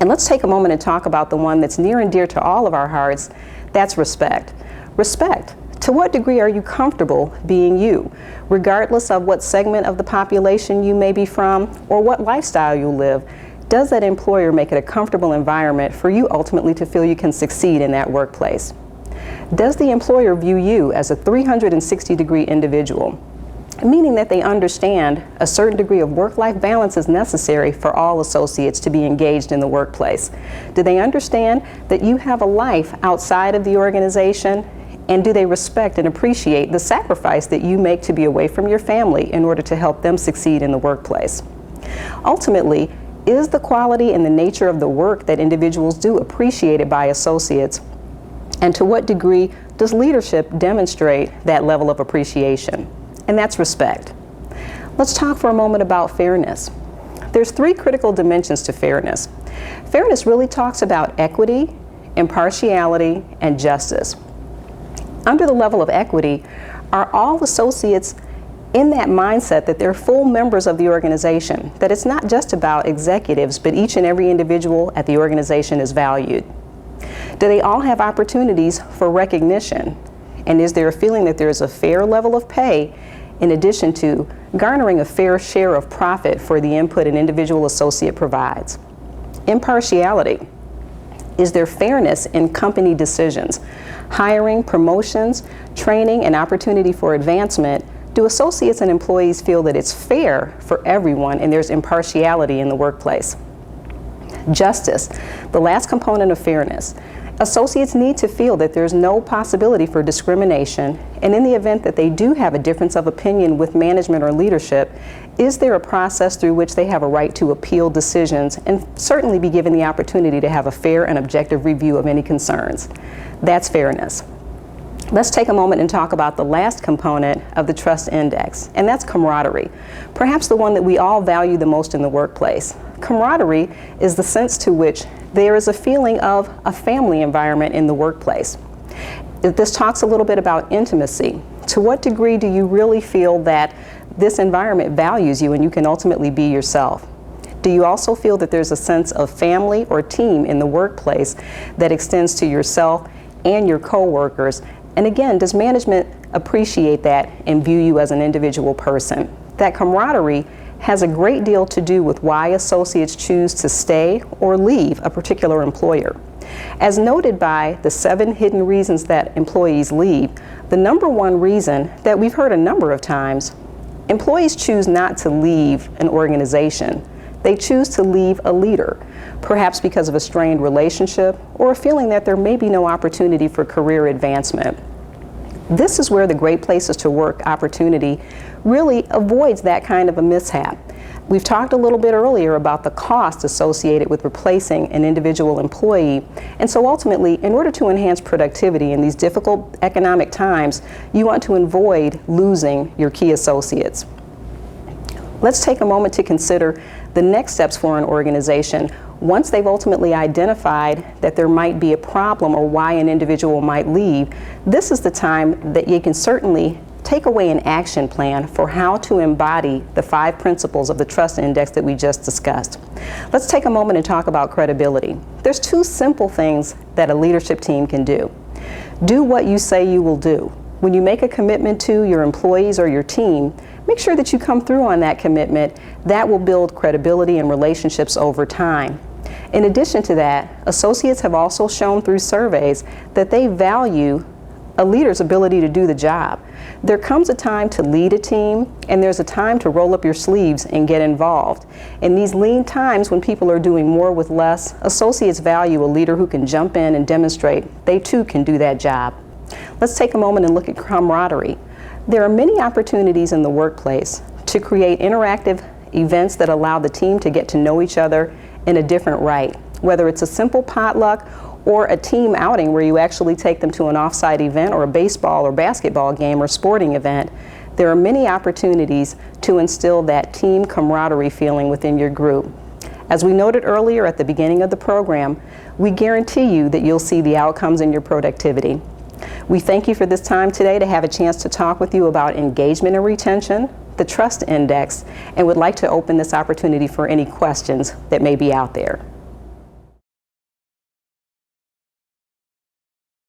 And let's take a moment and talk about the one that's near and dear to all of our hearts. That's respect. Respect. To what degree are you comfortable being you, regardless of what segment of the population you may be from or what lifestyle you live? Does that employer make it a comfortable environment for you ultimately to feel you can succeed in that workplace? Does the employer view you as a 360-degree individual, meaning that they understand a certain degree of work-life balance is necessary for all associates to be engaged in the workplace? Do they understand that you have a life outside of the organization? And do they respect and appreciate the sacrifice that you make to be away from your family in order to help them succeed in the workplace? Ultimately, is the quality and the nature of the work that individuals do appreciated by associates? And to what degree does leadership demonstrate that level of appreciation? And that's respect. Let's talk for a moment about fairness. There's 3 critical dimensions to fairness. Fairness really talks about equity, impartiality, and justice. Under the level of equity, are all associates in that mindset that they're full members of the organization, that it's not just about executives, but each and every individual at the organization is valued? Do they all have opportunities for recognition? And is there a feeling that there's a fair level of pay in addition to garnering a fair share of profit for the input an individual associate provides? Impartiality. Is there fairness in company decisions? Hiring, promotions, training, and opportunity for advancement. Do associates and employees feel that it's fair for everyone and there's impartiality in the workplace? Justice, the last component of fairness. Associates need to feel that there's no possibility for discrimination, and in the event that they do have a difference of opinion with management or leadership, is there a process through which they have a right to appeal decisions and certainly be given the opportunity to have a fair and objective review of any concerns? That's fairness. Let's take a moment and talk about the last component of the trust index, and that's camaraderie. Perhaps the one that we all value the most in the workplace. Camaraderie is the sense to which there is a feeling of a family environment in the workplace. This talks a little bit about intimacy. To what degree do you really feel that this environment values you and you can ultimately be yourself? Do you also feel that there's a sense of family or team in the workplace that extends to yourself and your co-workers? And again, does management appreciate that and view you as an individual person? That camaraderie has a great deal to do with why associates choose to stay or leave a particular employer. As noted by the 7 hidden reasons that employees leave, the number 1 reason that we've heard a number of times, employees choose not to leave an organization. They choose to leave a leader, perhaps because of a strained relationship or a feeling that there may be no opportunity for career advancement. This is where the Great Places to Work opportunity really avoids that kind of a mishap. We've talked a little bit earlier about the cost associated with replacing an individual employee, and so ultimately, in order to enhance productivity in these difficult economic times, you want to avoid losing your key associates. Let's take a moment to consider the next steps for an organization once they've ultimately identified that there might be a problem or why an individual might leave. This is the time that you can certainly take away an action plan for how to embody the 5 principles of the trust index that we just discussed. Let's take a moment and talk about credibility. There's 2 simple things that a leadership team can do. Do what you say you will do. When you make a commitment to your employees or your team, make sure that you come through on that commitment. That will build credibility and relationships over time. In addition to that, associates have also shown through surveys that they value a leader's ability to do the job. There comes a time to lead a team, and there's a time to roll up your sleeves and get involved. In these lean times when people are doing more with less, associates value a leader who can jump in and demonstrate they too can do that job. Let's take a moment and look at camaraderie. There are many opportunities in the workplace to create interactive events that allow the team to get to know each other in a different right, whether it's a simple potluck or a team outing where you actually take them to an off-site event or a baseball or basketball game or sporting event. There are many opportunities to instill that team camaraderie feeling within your group. As we noted earlier at the beginning of the program, we guarantee you that you'll see the outcomes in your productivity. We thank you for this time today to have a chance to talk with you about engagement and retention, the trust index, and would like to open this opportunity for any questions that may be out there.